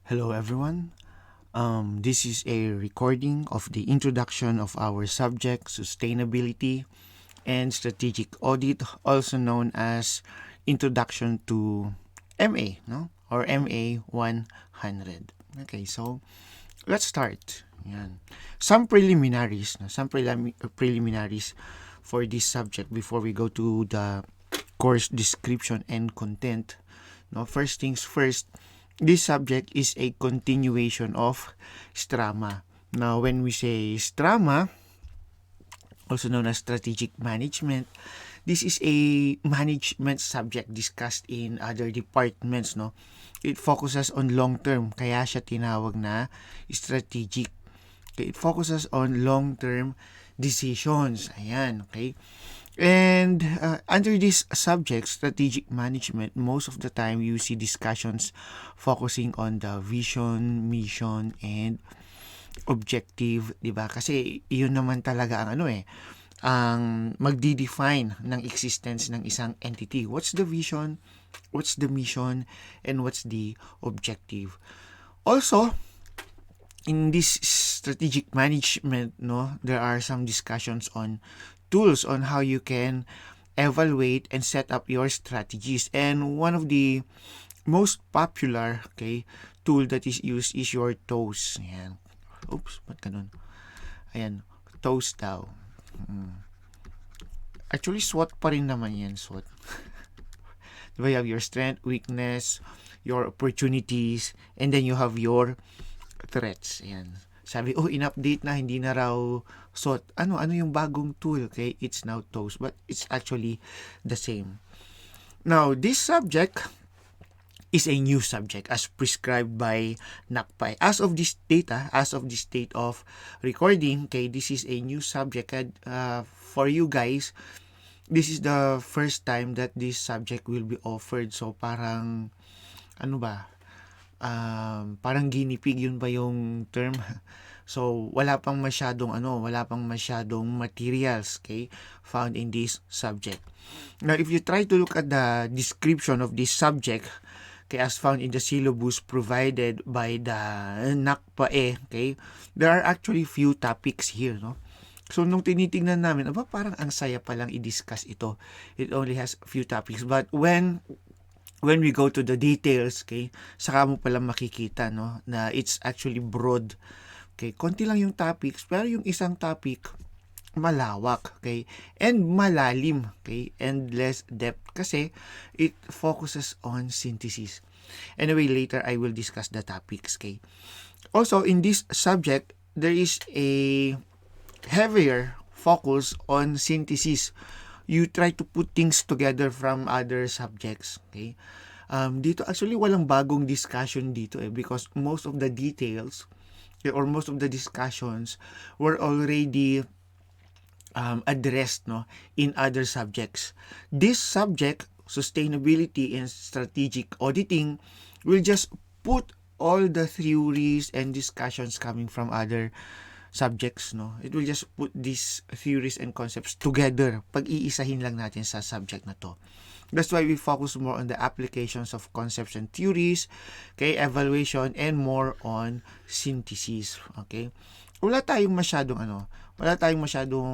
Hello everyone. This is a recording of the introduction of our subject sustainability and strategic audit, also known as Introduction to MA, no? Or MA 100. Okay, so let's start. Yan. Some preliminaries, no? Preliminaries for this subject before we go to the course description and content. No, first things first, this subject is a continuation of strama. Now, when we say strama, also known as strategic management, this is a management subject discussed in other departments, no? It focuses on long term, kaya siya tinawag na strategic. Okay, it focuses on long term decisions. Ayan, okay? And under this subject, strategic management, most of the time you see discussions focusing on the vision, mission, and objective, di ba? Kasi yun naman talaga ang ang magdi-define ng existence ng isang entity. What's the vision? What's the mission? And what's the objective? Also, in this strategic management, no, there are some discussions on tools on how you can evaluate and set up your strategies. And one of the most popular, tool that is used is your toes. Ayan. Oops, ba't ganun? Ayan, toes daw. Actually, SWOT pa rin naman yan, SWOT. Diba, you have your strength, weakness, your opportunities, and then you have your threats. Ayan. Sabi, in-update na, hindi na raw SWOT. Ano yung bagong tool? Okay, it's now TOES, but it's actually the same. Now, this subject is a new subject as prescribed by NACPA. As of this date of recording, this is a new subject. For you guys, this is the first time that this subject will be offered. So, parang, parang guinea pig, yun ba yung term? So, wala pang masyadong materials, found in this subject. Now, if you try to look at the description of this subject, as found in the syllabus provided by the NACPA, there are actually few topics here, no? So, nung tinitingnan namin, parang ang saya palang i-discuss ito. It only has few topics. But when we go to the details, saka mo palang makikita, no, na it's actually broad. Konti lang yung topics, pero yung isang topic, malawak, and malalim, and less depth kasi it focuses on synthesis. Anyway, later I will discuss the topics, Also, in this subject, there is a heavier focus on synthesis. You try to put things together from other subjects, dito actually walang bagong discussion dito because most of the details or most of the discussions were already addressed, no, in other subjects. This subject, sustainability and strategic auditing, will just put all the theories and discussions coming from other subjects, no. It will just put these theories and concepts together. Pag-iisahin lang natin sa subject na to. That's why we focus more on the applications of concepts and theories, evaluation, and more on synthesis, Wala tayong masyadong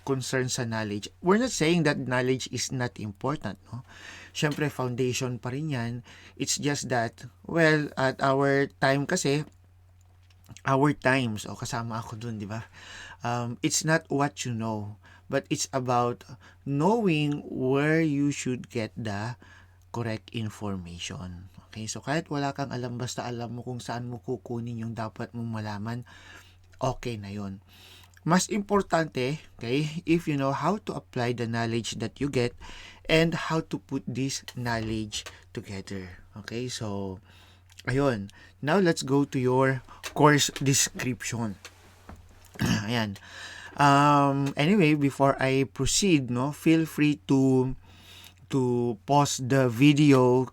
concern sa knowledge. We're not saying that knowledge is not important, no? Syempre, foundation pa rin yan. It's just that, at our time kasi, kasama ako dun, di ba? It's not what you know, but it's about knowing where you should get the correct information. So kahit wala kang alam, basta alam mo kung saan mo kukunin yung dapat mong malaman, okay na yun. Mas importante, if you know how to apply the knowledge that you get and how to put this knowledge together. So, ayun. Now, let's go to your course description. Ayan. Anyway, before I proceed, no, feel free to pause the video,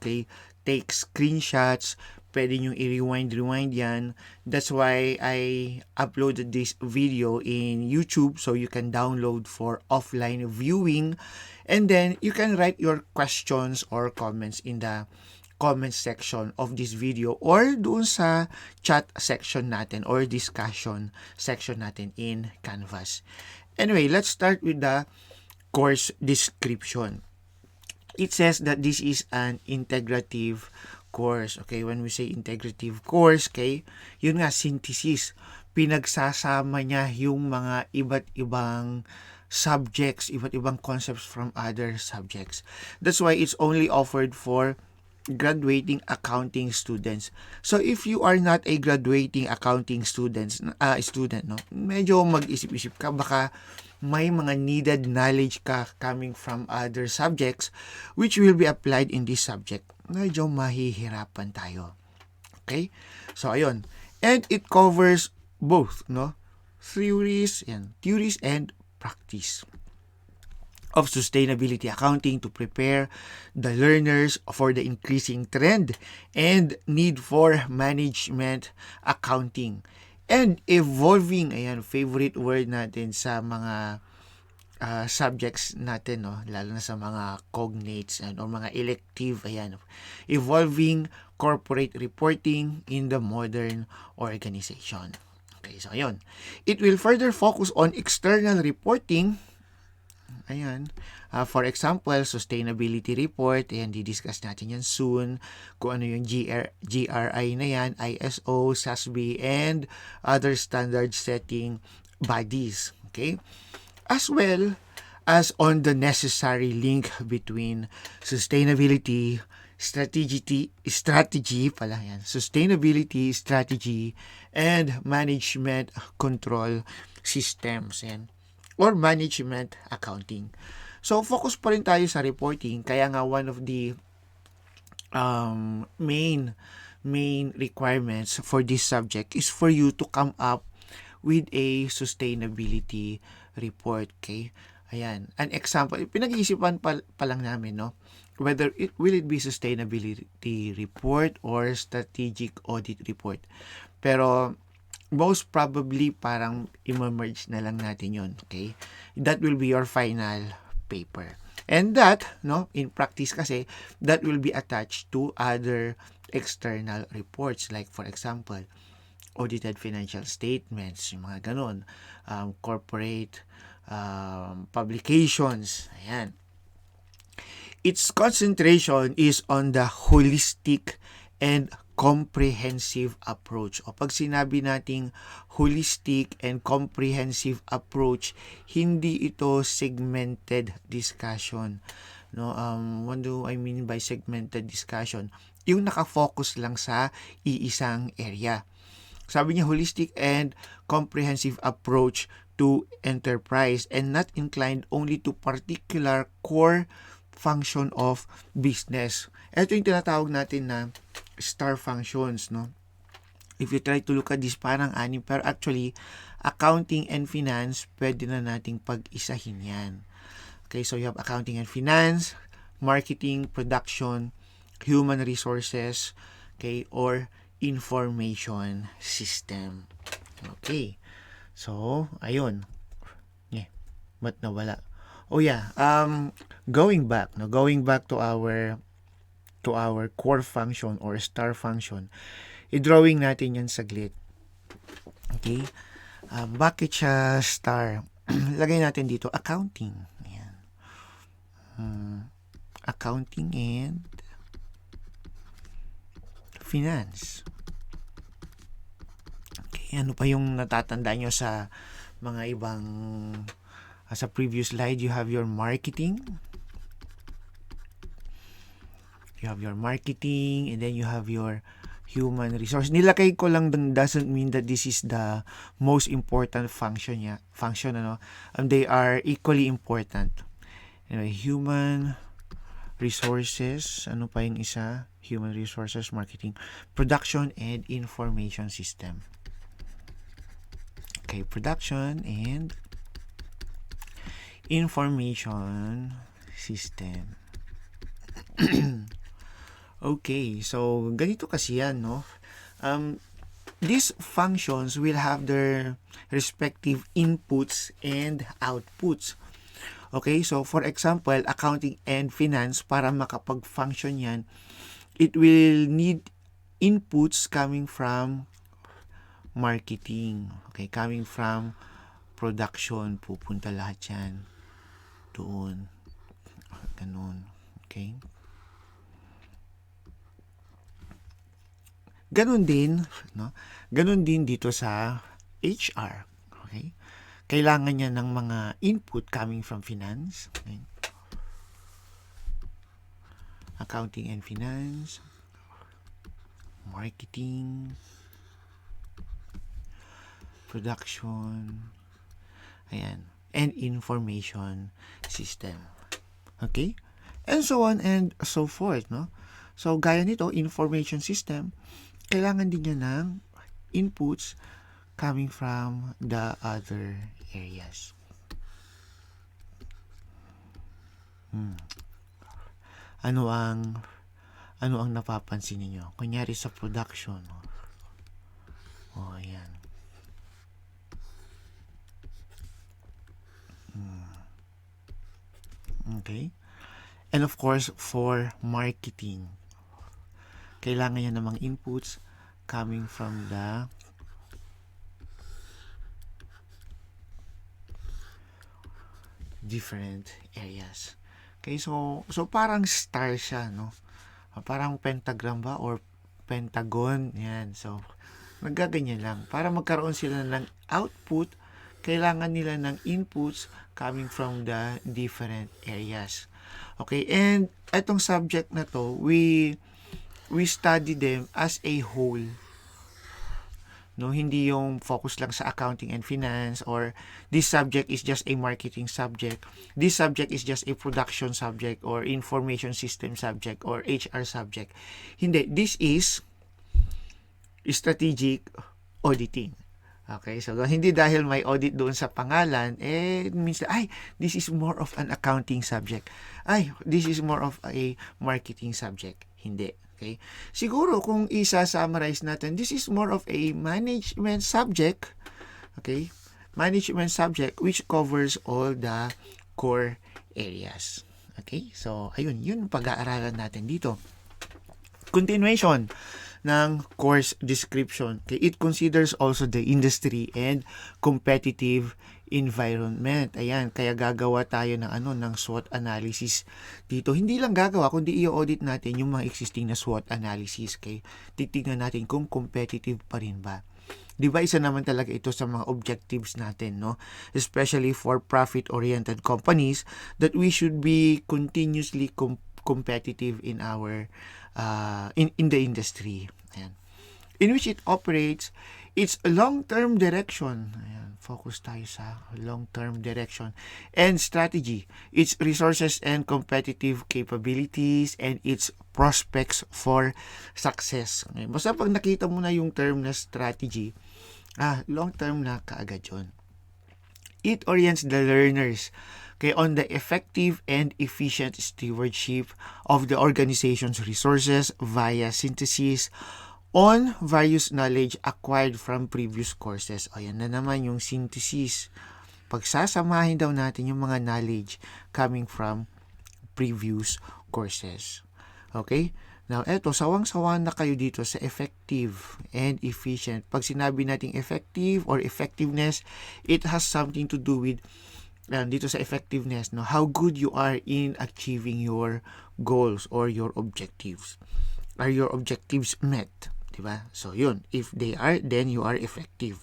take screenshots, pwede nyo i-rewind yan. That's why I uploaded this video in YouTube so you can download for offline viewing, and then you can write your questions or comments in the comment section of this video or doon sa chat section natin or discussion section natin in Canvas. Anyway, let's start with the course description. It says that this is an integrative course. Okay, when we say integrative course, okay, yun nga, synthesis. Pinagsasama niya yung mga iba't ibang subjects, iba't ibang concepts from other subjects. That's why it's only offered for graduating accounting students. So if you are not a graduating accounting student, no, medyo mag-isip-isip ka, baka may mga needed knowledge ka coming from other subjects which will be applied in this subject. Medyo mahihirapan tayo. Okay? So ayun. And it covers both, no? Theories and practice of sustainability accounting to prepare the learners for the increasing trend and need for management accounting and evolving, ayan, favorite word natin sa mga subjects natin, no, lalo na sa mga cognates or mga elective, ayan, evolving corporate reporting in the modern organization. Okay, so ayun, it will further focus on external reporting. Ayan. For example, sustainability report. Ayan, di-discuss natin yan soon. Kung ano yung GRI na yan, ISO, SASB, and other standard setting bodies. Okay? As well as on the necessary link between sustainability, sustainability, strategy, and management control systems. Ayan, or management accounting. So, focus pa rin tayo sa reporting. Kaya nga one of the main requirements for this subject is for you to come up with a sustainability report. Okay? Ayan. An example, pinag-iisipan pa lang namin, no? Whether will it be sustainability report or strategic audit report. Pero most probably parang i-merge na lang natin yon. Okay? That will be your final paper. And that, no, in practice kasi, that will be attached to other external reports. Like for example, audited financial statements, yung mga ganun, corporate publications. Ayan. Its concentration is on the holistic and comprehensive approach. O pag sinabi nating holistic and comprehensive approach, hindi ito segmented discussion. No, what do I mean by segmented discussion? Yung nakafocus lang sa iisang area. Sabi niya holistic and comprehensive approach to enterprise and not inclined only to particular core function of business. Ito yung tinatawag natin na star functions, no? If you try to look at this, parang anim, pero actually, accounting and finance, pwede na nating pag-isahin yan. Okay, so you have accounting and finance, marketing, production, human resources, okay, or information system. Okay, so, ayun. Ba't nawala? Oh yeah, going back to our core function or star function, i-drawing natin yan saglit. Okay? Bakit siya star? Lagay natin dito, accounting. Ayan. Accounting and finance. Okay, ano pa yung natatandaan nyo sa mga ibang sa previous slide? You have your marketing. You have your marketing, and then you have your human resource. Nilagay ko lang doesn't mean that this is the most important function, ano. They are equally important. Anyway, human resources, ano pa yung isa? Human resources, marketing, production, and information system. Okay, production and information system. Okay, so ganito kasi yan, no? These functions will have their respective inputs and outputs. Okay, so for example, accounting and finance, para makapag-function yan, it will need inputs coming from marketing. Okay, coming from production, pupunta lahat yan doon. Ganun. Okay? Ganun din, no? Ganun din dito sa HR. Okay? Kailangan niya ng mga input coming from finance. Okay? Accounting and finance, marketing, production, ayan, and information system. Okay? And so on and so forth, no? So, gaya nito, information system, kailangan din niya ng inputs coming from the other areas. Ano ang napapansin niyo? Kunyari sa production. Ayan. Okay? And of course, for marketing, kailangan niya ng mga inputs coming from the different areas. Okay, so parang star siya, no? Parang pentagram ba or pentagon, yan. So, nagaganyan lang. Para magkaroon sila ng output, kailangan nila ng inputs coming from the different areas. Okay, and itong subject na to, we study them as a whole. No, hindi yung focus lang sa accounting and finance, or this subject is just a marketing subject, this subject is just a production subject, or information system subject, or HR subject. Hindi, this is strategic auditing. Okay, so hindi dahil may audit doon sa pangalan, means this is more of an accounting subject. This is more of a marketing subject. Hindi. Okay? Siguro kung isa-summarize natin, this is more of a management subject. Okay? Management subject which covers all the core areas. Okay? So, ayun, yun pag-aaralan natin dito. Continuation ng course description. Okay? It considers also the industry and competitive environment. Ayan, kaya gagawa tayo ng SWOT analysis dito. Hindi lang gagawa, kundi i-audit natin yung mga existing na SWOT analysis. Okay? Titignan natin kung competitive pa rin ba. Di ba isa naman talaga ito sa mga objectives natin, no? Especially for profit-oriented companies, that we should be continuously competitive in our in the industry. Ayan. In which it operates its long-term direction. Ayan, focus tayo sa long-term direction and strategy, its resources and competitive capabilities, and its prospects for success. Okay. Basta pag nakita mo na yung term na strategy, long-term na kaagad yun. It orients the learners on the effective and efficient stewardship of the organization's resources via synthesis on various knowledge acquired from previous courses. Ayan na naman yung synthesis. Pagsasamahin daw natin yung mga knowledge coming from previous courses. Okay? Now, eto, sawang-sawa na kayo dito sa effective and efficient. Pag sinabi nating effective or effectiveness, it has something to do with dito sa effectiveness, no, how good you are in achieving your goals or your objectives. Are your objectives met? Diba? So, yun. If they are, then you are effective.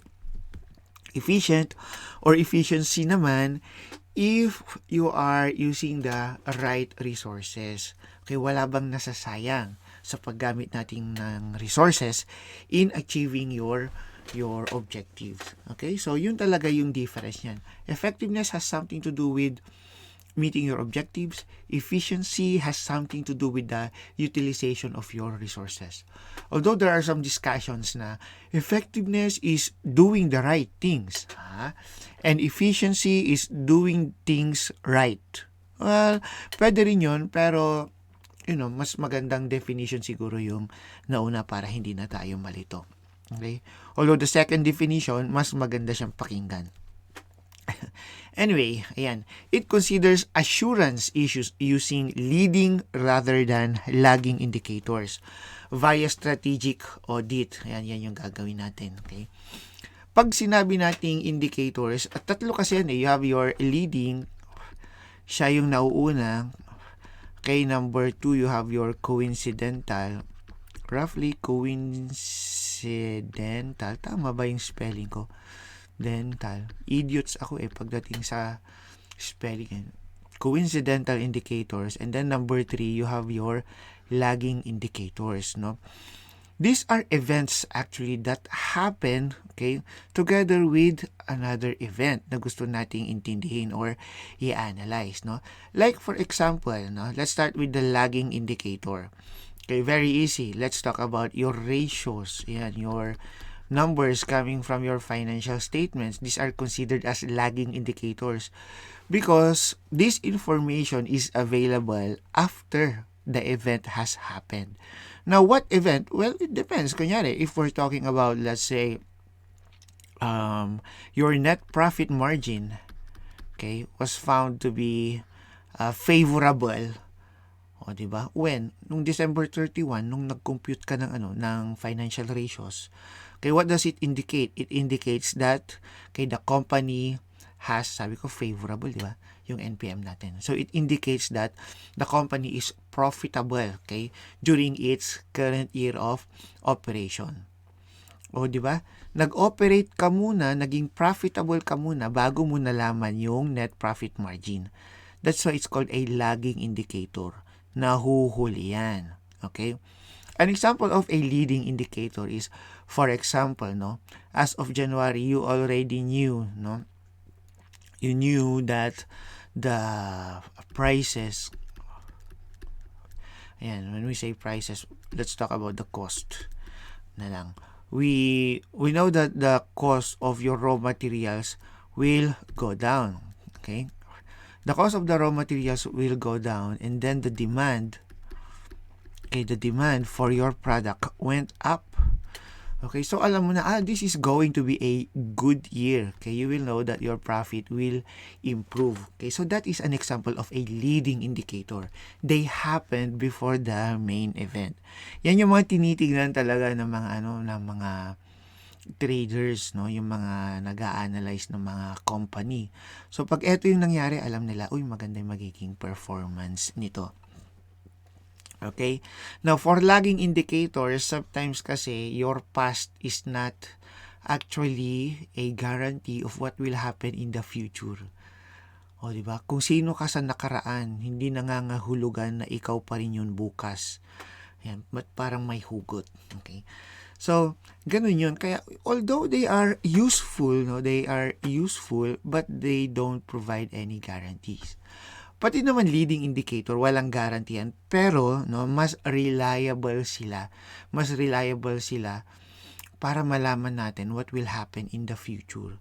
Efficient or efficiency naman, if you are using the right resources. Okay, wala bang nasasayang sa paggamit natin ng resources in achieving your objectives. Okay, so yun talaga yung difference niyan. Effectiveness has something to do with meeting your objectives. Efficiency has something to do with the utilization of your resources. Although there are some discussions na effectiveness is doing the right things, and efficiency is doing things right. Well, pwede rin yun, pero mas magandang definition siguro yung nauna para hindi na tayo malito. Okay? Although the second definition, mas maganda siyang pakinggan. Anyway, ayan. It considers assurance issues using leading rather than lagging indicators via strategic audit. Ayan, yan yung gagawin natin. Okay? Pag sinabi nating indicators, at tatlo kasi yan eh. You have your leading, siya yung nauuna. Okay, number 2, you have your coincidental. Roughly coincidental. Tama ba yung spelling ko? Dental. Idiots ako pagdating sa spelling. Coincidental indicators. And then number 3, you have your lagging indicators, no? These are events actually that happen, okay, together with another event na gusto nating intindihin or i-analyze, no? Like for example, no, let's start with the lagging indicator. Okay, very easy. Let's talk about your ratios. Yan, your numbers coming from your financial statements. These are considered as lagging indicators because this information is available after the event has happened. Now, what event? Well, it depends. Kunyari, if we're talking about, let's say, your net profit margin, okay, was found to be favorable. O, di ba? When? Nung December 31, nung nag-compute ka ng, ng financial ratios, okay, what does it indicate? It indicates that, okay, the company has, sabi ko, favorable, di ba? Yung NPM natin. So, it indicates that the company is profitable, okay, during its current year of operation. O, di ba? Nag-operate ka muna, naging profitable ka muna bago mo nalaman yung net profit margin. That's why it's called a lagging indicator. Nahuhuli yan. Okay? An example of a leading indicator is, for example, no, as of January, you already knew, no, you knew that the prices, ayan, when we say prices, let's talk about the cost na lang. We know that the cost of your raw materials will go down. Okay? The cost of the raw materials will go down, and then the demand, okay, the demand for your product went up. Okay, so alam mo na, this is going to be a good year. Okay, you will know that your profit will improve. Okay, so that is an example of a leading indicator. They happened before the main event. Yan yung mga tinitignan talaga ng mga ng mga traders, no, yung mga nag-a-analyze ng mga company. So pag ito yung nangyari, alam nila, maganda yung magiging performance nito. Okay? Now, for lagging indicators, sometimes kasi your past is not actually a guarantee of what will happen in the future. O, di ba? Kung sino ka sa nakaraan, hindi nangangahulugan na ikaw pa rin yun bukas. Yan, but parang may hugot. Okay? So, ganun yun. Kaya, although they are useful, no, they are useful, but they don't provide any guarantees. Pati naman leading indicator, walang guarantee yan. Pero, no, mas reliable sila. Mas reliable sila para malaman natin what will happen in the future.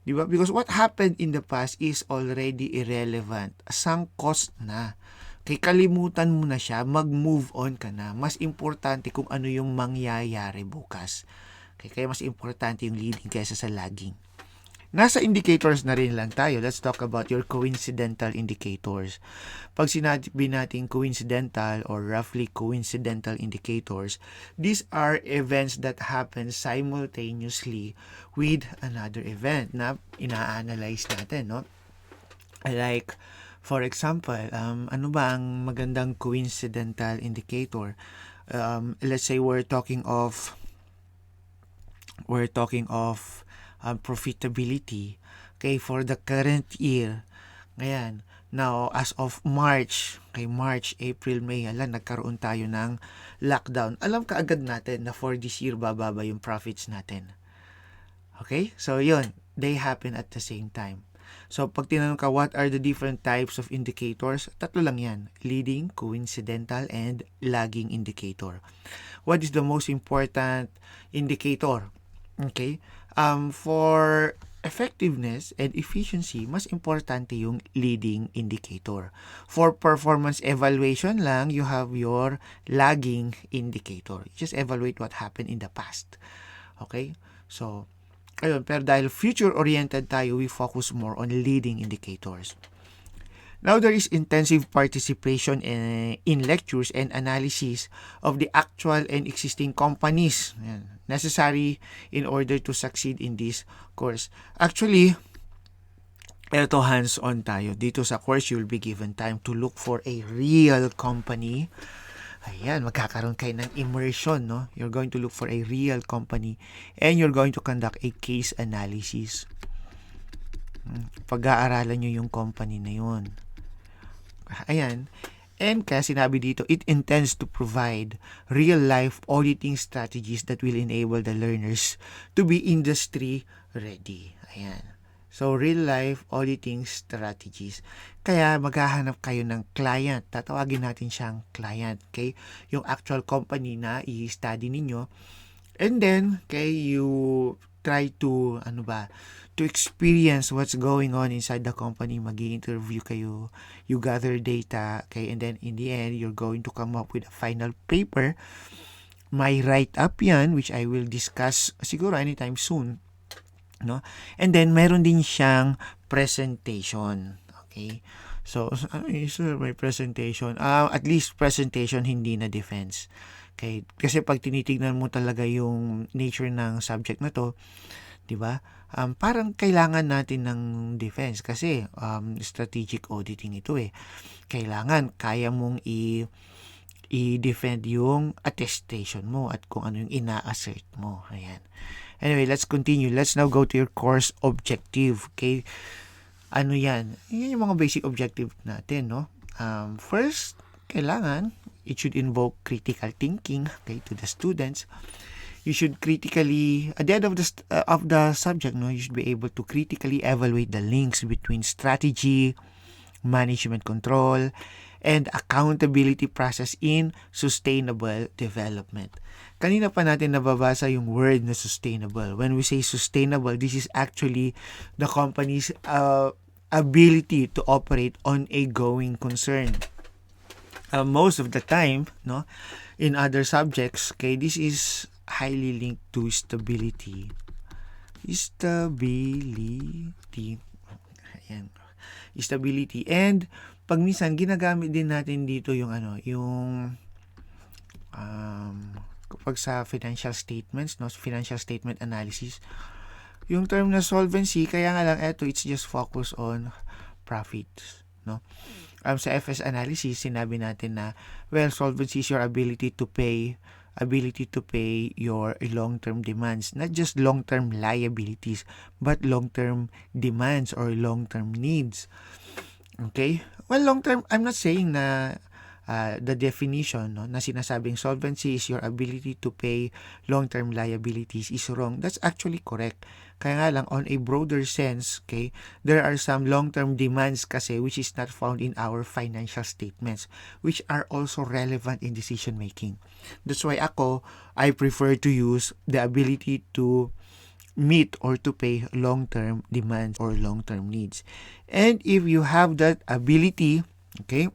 Diba? Because what happened in the past is already irrelevant. Sunk cost na. Kaya kalimutan mo na siya, mag-move on ka na. Mas importante kung ano yung mangyayari bukas. Kaya mas importante yung leading kaysa sa lagging. Nasa indicators na rin lang tayo. Let's talk about your coincidental indicators. Pag sinabi natin coincidental or roughly coincidental indicators, these are events that happen simultaneously with another event na ina-analyze natin, no? Like, for example, ano ba ang magandang coincidental indicator? Let's say we're talking of profitability, okay, for the current year. Ngayon, now, as of March, March, April, May, nagkaroon tayo ng lockdown. Alam ka agad natin na for this year, bababa yung profits natin. Okay? So, yun. They happen at the same time. So, pag tinanong ka, what are the different types of indicators? Tatlo lang yan. Leading, coincidental, and lagging indicator. What is the most important indicator? Okay? For effectiveness and efficiency, mas importante yung leading indicator. For performance evaluation lang, you have your lagging indicator. Just evaluate what happened in the past. Okay? So, Ayun, pero dahil future-oriented tayo, we focus more on leading indicators. Now, there is intensive participation in lectures and analysis of the actual and existing companies necessary in order to succeed in this course. Actually, eto hands-on tayo. Dito sa course, you'll be given time to look for a real company. Ayan, magkakaroon kayo ng immersion, no? You're going to look for a real company and you're going to conduct a case analysis. Pag-aaralan nyo yung company na yun. Ayan. And kaya sinabi dito, it intends to provide real-life auditing strategies that will enable the learners to be industry ready. Ayan. So, real-life auditing strategies. Kaya maghahanap kayo ng client. Tatawagin natin siyang client. Okay? Yung actual company na i-study ninyo. And then, okay, you try to, to experience what's going on inside the company. Mag-i-interview kayo. You gather data. Okay? And then, in the end, you're going to come up with a final paper. May write-up yan, which I will discuss siguro anytime soon. No? And then meron din siyang presentation. Okay? So, sir, may presentation. At least presentation, hindi na defense. Okay? Kasi pag tinitignan mo talaga yung nature ng subject na to, 'di ba? Parang kailangan natin ng defense kasi strategic auditing ito eh. Kailangan kaya mong i-defend yung attestation mo at kung ano yung ina-assert mo. Ayan. Anyway, let's continue. Let's now go to your course objective. Okay? Ano yan? Yan yung mga basic objective natin, no? First, kailangan, it should invoke critical thinking, okay, to the students. You should critically, at the end of the subject, no, you should be able to critically evaluate the links between strategy, management control, and accountability process in sustainable development. Kanina pa natin nababasa yung word na sustainable. When we say sustainable, this is actually the company's ability to operate on a going concern. Most of the time, no, in other subjects, okay, this is highly linked to stability. Ayan. Stability. And pag minsan ginagamit din natin dito yung kapag sa financial statements, no, financial statement analysis, yung term na solvency, kaya nga lang it's just focus on profits, no. Sa FS analysis, sinabi natin na, well, solvency is your ability to pay your long-term demands, not just long-term liabilities, but long-term demands or long-term needs. Okay? Well, long-term, I'm not saying na the definition, no, na sinasabing solvency is your ability to pay long-term liabilities is wrong. That's actually correct. Kaya nga lang, on a broader sense, okay, there are some long-term demands kasi which is not found in our financial statements, which are also relevant in decision-making. That's why I prefer to use the ability to meet or to pay long-term demands or long-term needs. And if you have that ability, okay,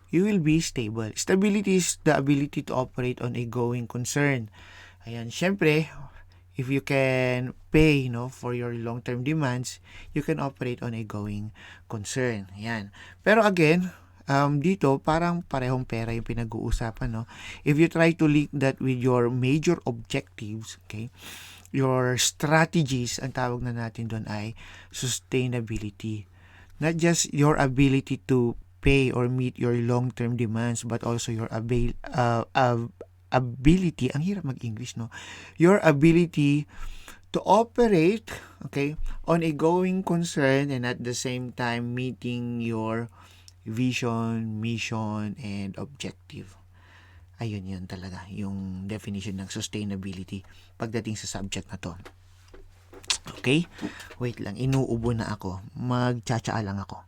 you will be stable. Stability is the ability to operate on a going concern. Ayan, syempre, if you can pay, no, for your long-term demands, you can operate on a going concern. Ayan. Pero again, dito parang parehong pera yung pinag-uusapan, no? If you try to link that with your major objectives, okay, your strategies, ang tawag na natin doon ay sustainability. Not just your ability to pay or meet your long-term demands, but also your ability, ang hirap mag-English, no? Your ability to operate, okay, on a going concern and at the same time meeting your vision, mission, and objective. Ayun yun talaga, yung definition ng sustainability pagdating sa subject na to. Okay? Wait lang, inuubo na ako. Magtsatsaa lang ako.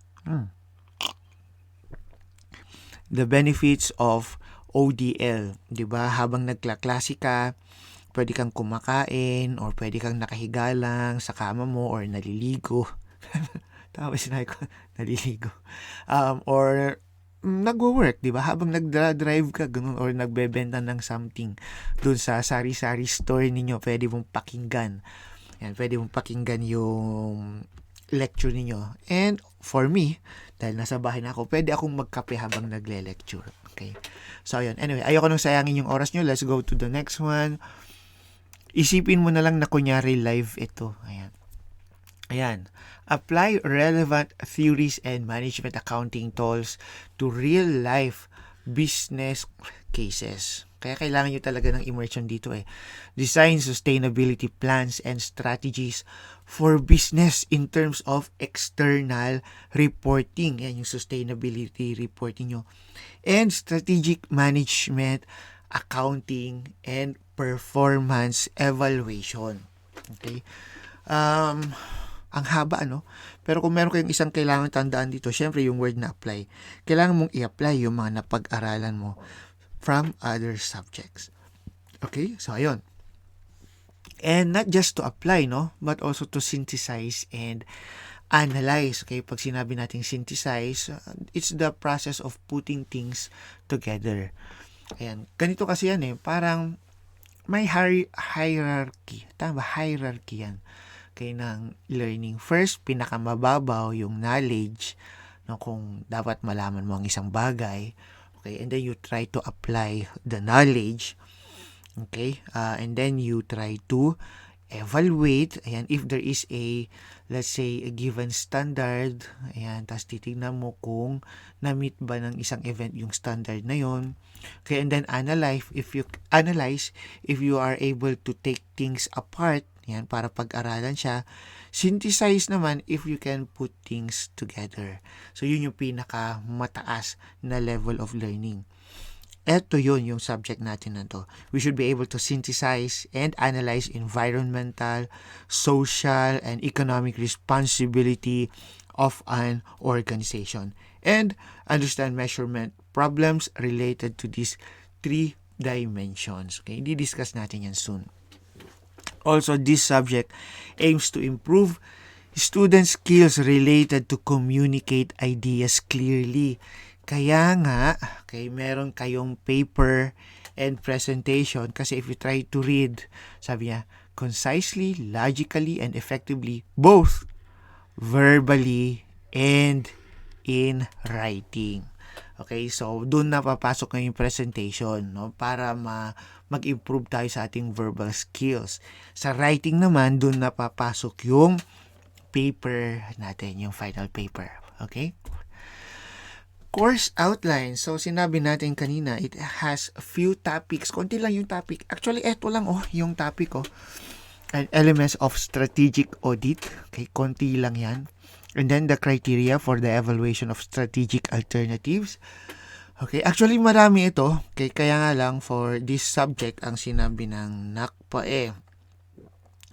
The benefits of ODL, 'di ba? Habang nagklaklase ka, pwede kang kumakain or pwede kang nakahiga lang sa kama mo or naliligo. Tama sinabi ko, naliligo. Or nagwo-work, 'di ba? Habang nagdra-drive ka ganun or nagbebenta ng something doon sa sari-sari store ninyo, pwede mong pakinggan. Yan, pwede mong pakinggan yung lecture ninyo. And for me, dahil nasa bahay na ako, pwede akong magkape habang nagle-lecture. Okay? So, ayun. Anyway, ayoko nang sayangin yung oras nyo. Let's go to the next one. Isipin mo na lang na kunyari live ito. Ayan. Ayan. Apply relevant theories and management accounting tools to real-life business cases. Kaya kailangan nyo talaga ng immersion dito eh. Design sustainability plans and strategies for business in terms of external reporting. Yan yung sustainability reporting nyo. And strategic management, accounting, and performance evaluation. Okay? Ang haba, ano? Pero kung meron kayong isang kailangan tandaan dito, syempre yung word na apply. Kailangan mong i-apply yung mga napag-aralan mo from other subjects. Okay? So, ayun. And not just to apply, no? But also to synthesize and analyze. Okay? Pag sinabi nating synthesize, it's the process of putting things together. Ayan. Ganito kasi yan eh. Parang may hierarchy. Tama ba? Hierarchy yan. Okay, ng learning. First, pinakamababaw yung knowledge, no, kung dapat malaman mo ang isang bagay. Okay, and then you try to apply the knowledge. Okay, and then you try to evaluate. Ayan, if there is a, let's say, a given standard. Ayan, tapos titignan mo kung na-meet ba ng isang event yung standard na yon. Okay, and then analyze if you are able to take things apart. Yan, para pag-aralan siya. Synthesize naman if you can put things together. So, yun yung pinaka-mataas na level of learning. Ito yun yung subject natin na to. We should be able to synthesize and analyze environmental, social, and economic responsibility of an organization. And understand measurement problems related to these 3 dimensions. Okay, di-discuss natin yan soon. Also, this subject aims to improve student skills related to communicate ideas clearly. Kaya nga, okay, meron kayong paper and presentation kasi if you try to read, sabi niya, concisely, logically, and effectively, both verbally and in writing. Okay, so doon na papasok na yung presentation, no, para mag-improve tayo sa ating verbal skills. Sa writing naman, doon na papasok yung paper natin, yung final paper. Okay? Course outline. So, sinabi natin kanina, it has a few topics. Konti lang yung topic. Actually, eto lang yung topic And elements of strategic audit. Okay, konti lang yan. And then the criteria for the evaluation of strategic alternatives. Okay, actually marami ito. Okay, kaya nga lang for this subject ang sinabi ng NACPA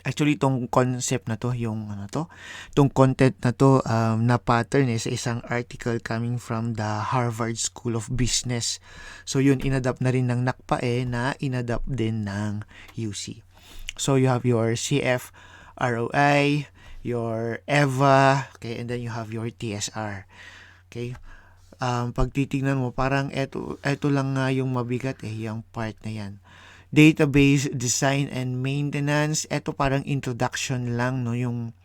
actually itong concept na to, itong content na to na pattern sa isang article coming from the Harvard School of Business. So yun, inadapt na rin ng NACPA na inadapt din ng UC. So you have your CF, ROI, your EVA, okay, and then you have your TSR. Okay? Pag titignan mo, parang eto lang nga yung mabigat yung part na yan. Database design and maintenance, eto parang introduction lang, no, yung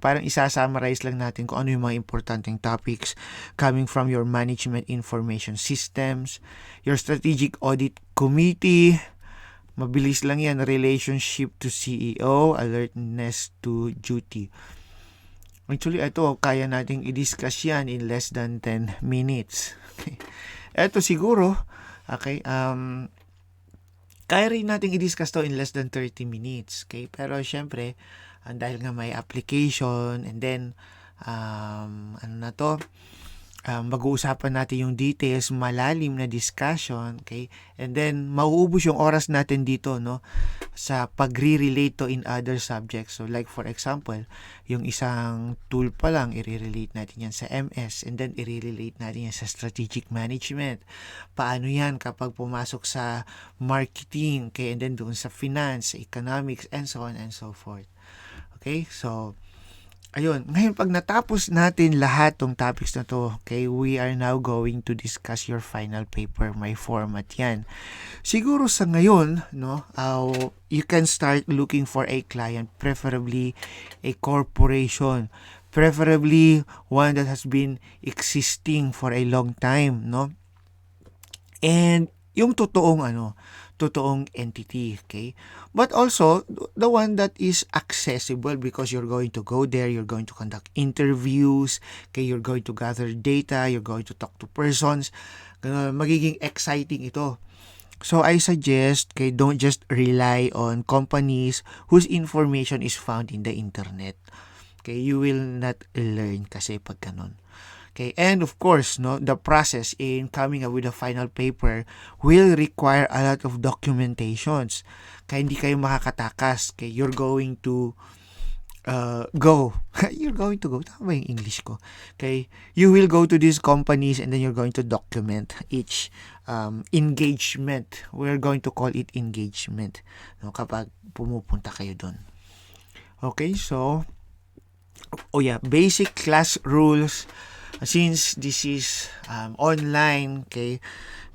parang isa-summarize lang natin kung ano yung mga importanteng topics coming from your management information systems, your strategic audit committee, mabilis lang yan, relationship to CEO, alertness to duty. Actually, ito, kaya nating i-discuss yan in less than 10 minutes. Okay. Ito siguro, okay, kaya rin nating i-discuss to in less than 30 minutes. Okay, pero syempre, dahil nga may application, and then, mag-uusapan natin yung details, malalim na discussion, okay? And then, mauubos yung oras natin dito, no? Sa pagre-relate to in other subjects. So, like for example, yung isang tool pa lang, i-relate natin yan sa MS, and then i-relate natin yan sa strategic management. Paano yan kapag pumasok sa marketing, okay? And then doon sa finance, economics, and so on and so forth. Okay? So, Ayun, ngayon pag natapos natin lahat tong topics na to, okay, we are now going to discuss your final paper. May format yan. Siguro sa ngayon, no, you can start looking for a client, preferably a corporation, preferably one that has been existing for a long time, no? And yung totoong entity, okay? But also, the one that is accessible because you're going to go there, you're going to conduct interviews, okay? You're going to gather data, you're going to talk to persons. Ganun, magiging exciting ito. So I suggest, okay, don't just rely on companies whose information is found in the internet. Okay, you will not learn kasi pag ganun. Okay, and of course, no, the process in coming up with a final paper will require a lot of documentations. Kaya hindi kayo makakatakas. Okay, you're going to go. You're going to go. Tama ba yung English ko? Okay, you will go to these companies and then you're going to document each engagement. We're going to call it engagement. No, kapag pumupunta kayo doon. Okay, so, basic class rules. Since this is online, okay,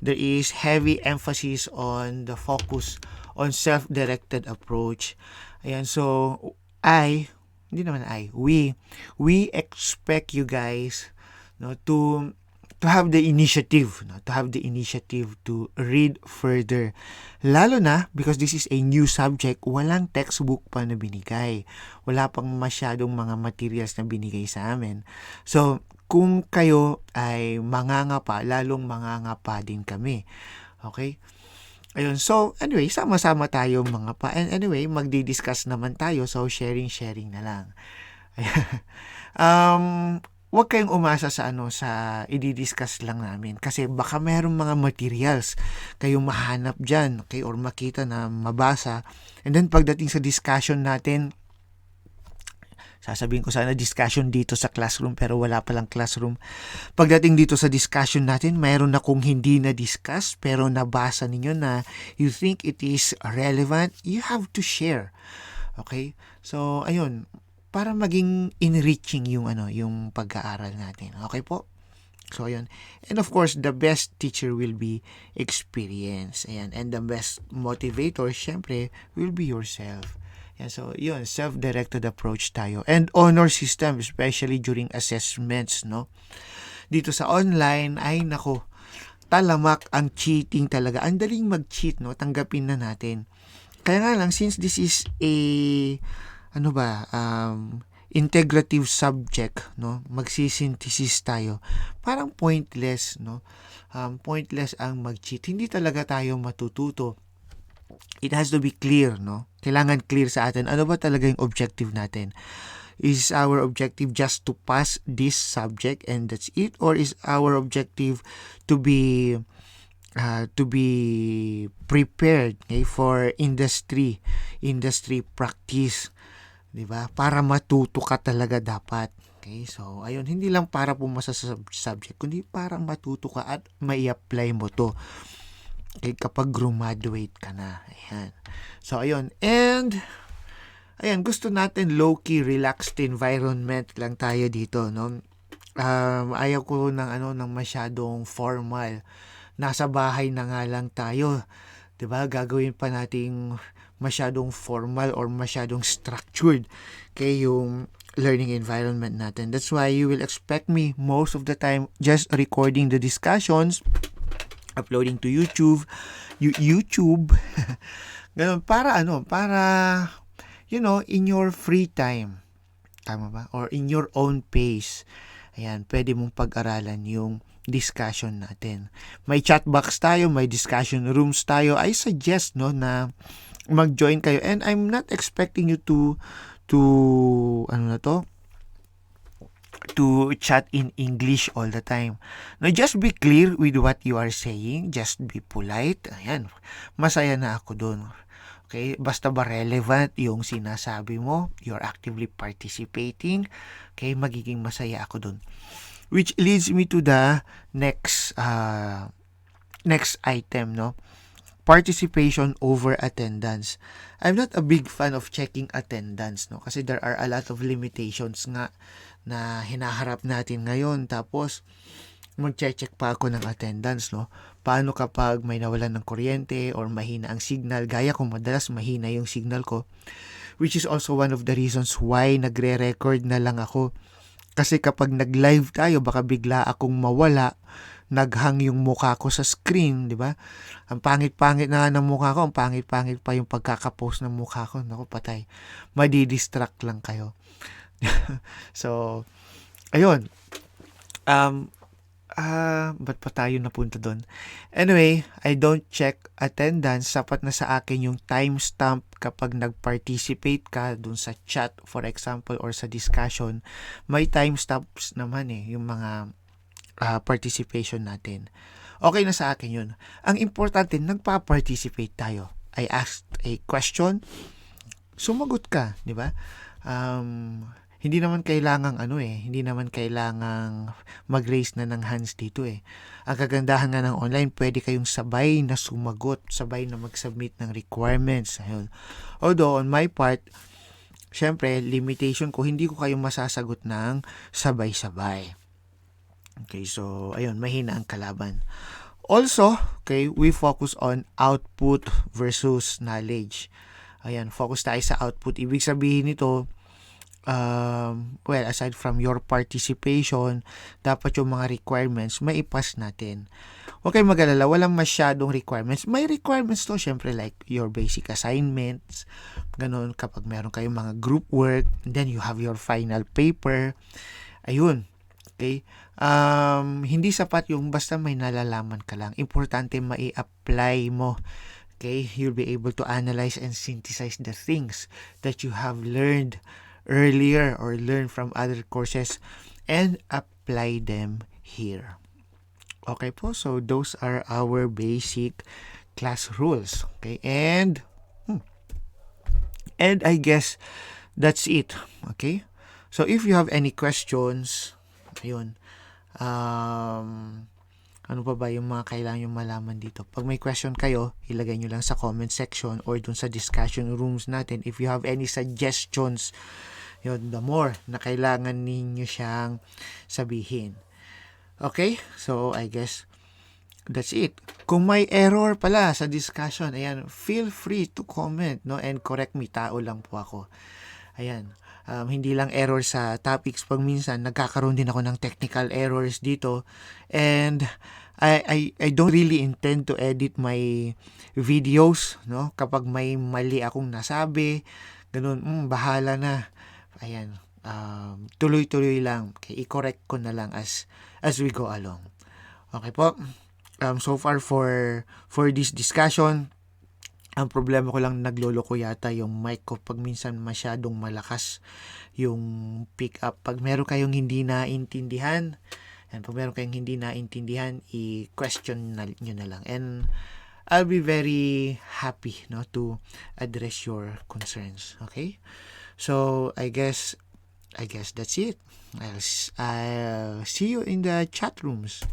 there is heavy emphasis on the focus on self-directed approach. Ayan, so we expect you guys, no, to have the initiative, no, to read further. Lalo na because this is a new subject, walang textbook pa na binigay. Wala pang masyadong mga materials na binigay sa amin. So, kung kayo ay mangangapa, lalong mangangapa din kami. Okay? Ayun, so anyway, sama-sama tayo mga pa. And anyway, magdi-discuss naman tayo. So, sharing na lang. Huwag kayong umasa sa i-discuss lang namin. Kasi baka mayroong mga materials kayong mahanap dyan, okay, or makita na mabasa. And then pagdating sa discussion natin, sasabihin ko sana discussion dito sa classroom pero wala palang classroom. Pagdating dito sa discussion natin, mayroon akong hindi na-discuss pero nabasa ninyo na you think it is relevant, you have to share. Okay? So, ayun, para maging enriching yung pag-aaral natin. Okay po? So, ayun. And of course, the best teacher will be experience. Ayan. And the best motivator, syempre, will be yourself. Yan, so, yun, self-directed approach tayo. And honor system, especially during assessments, no? Dito sa online, ay nako, talamak ang cheating talaga. Ang daling mag-cheat, no? Tanggapin na natin. Kaya nga lang, since this is a, integrative subject, no? Magsisynthesis tayo. Parang pointless, no? Pointless ang mag-cheat. Hindi talaga tayo matututo. It has to be clear, no? Kailangan clear sa atin. Ano ba talaga yung objective natin? Is our objective just to pass this subject and that's it? Or is our objective to be prepared, okay, for industry practice, 'di ba? Para matuto ka talaga dapat. Okay? So, ayun, hindi lang para pumasa sa subject, kundi para matuto ka at mai-apply mo 'to. Okay, kapag graduate ka na. Ayan. So, ayun. And, ayan, gusto natin low-key, relaxed environment lang tayo dito, no? Ayaw ko ng masyadong formal. Nasa bahay na nga lang tayo. 'Di ba? Gagawin pa nating masyadong formal or masyadong structured kay yung learning environment natin. That's why you will expect me most of the time just recording the discussions, uploading to YouTube, ganun, para in your free time, tama ba? Or in your own pace. Ayan, pwede mong pag-aralan yung discussion natin. May chat box tayo, may discussion rooms tayo. I suggest, no, na mag-join kayo. And I'm not expecting you to chat in English all the time. No, just be clear with what you are saying. Just be polite. Ayan, masaya na ako dun. Okay, basta ba relevant yung sinasabi mo, you're actively participating, okay, magiging masaya ako dun. Which leads me to the next item, no? participation over attendance. I'm not a big fan of checking attendance, no? Kasi there are a lot of limitations nga na hinaharap natin ngayon. Tapos, mag-check pa ako ng attendance, no? Paano kapag may nawalan ng kuryente or mahina ang signal? Gaya kung madalas mahina yung signal ko, which is also one of the reasons why nagre-record na lang ako. Kasi kapag nag-live tayo, baka bigla akong mawala, naghang yung mukha ko sa screen, di ba? Ang pangit-pangit na ng mukha ko, ang pangit-pangit pa yung pagkakapost ng mukha ko. Naku, patay. Madi-distract lang kayo. So, ayun. Ba't pa tayo napunta doon? Anyway, I don't check attendance. Sapat na sa akin yung timestamp kapag nag-participate ka dun sa chat, for example, or sa discussion. May timestamps naman yung mga participation natin. Okay na sa akin yun. Ang importante, nagpa-participate tayo. I asked a question, sumagot ka, di ba? Hindi naman kailangang mag-raise na ng hands dito eh. Ang kagandahan nga ng online, pwede kayong sabay na sumagot, sabay na mag-submit ng requirements. Ayun. Although on my part, syempre, limitation ko, hindi ko kayo masasagot ng sabay-sabay. Okay, so ayun, mahina ang kalaban. Also, okay, we focus on output versus knowledge. Ayan, focus tayo sa output. Ibig sabihin nito, well, aside from your participation, dapat yung mga requirements, maipas natin. Huwag kayong mag-alala, walang masyadong requirements. May requirements to, syempre, like your basic assignments, ganun, kapag meron kayong mga group work, then you have your final paper. Ayun, okay? Hindi sapat yung basta may nalalaman ka lang. Importante mai-apply mo. Okay? You'll be able to analyze and synthesize the things that you have learned earlier or learned from other courses and apply them here. Okay po, so those are our basic class rules. Okay? And I guess that's it. Okay? So if you have any questions, ayun, ano pa ba yung mga kailangan yung malaman dito? Pag may question kayo, ilagay nyo lang sa comment section or dun sa discussion rooms natin. If you have any suggestions, yun, the more na kailangan ninyo siyang sabihin. Okay? So, I guess that's it. Kung may error pala sa discussion, ayan, feel free to comment, no? And correct me, tao lang po ako. Ayan. Hindi lang error sa topics, pag minsan nagkakaroon din ako ng technical errors dito, and I don't really intend to edit my videos, no? Kapag may mali akong nasabi, ganun, bahala na. Ayan, tuloy-tuloy lang. Okay, i-correct ko na lang as we go along. Okay po. So far for this discussion, ang problema ko lang, nagloloko yata yung mic ko pag minsan masyadong malakas yung pick up. Pag meron kayong hindi naintindihan, i-question nyo na lang. And I'll be very happy, no, to address your concerns. Okay? So, I guess that's it. I'll see you in the chat rooms.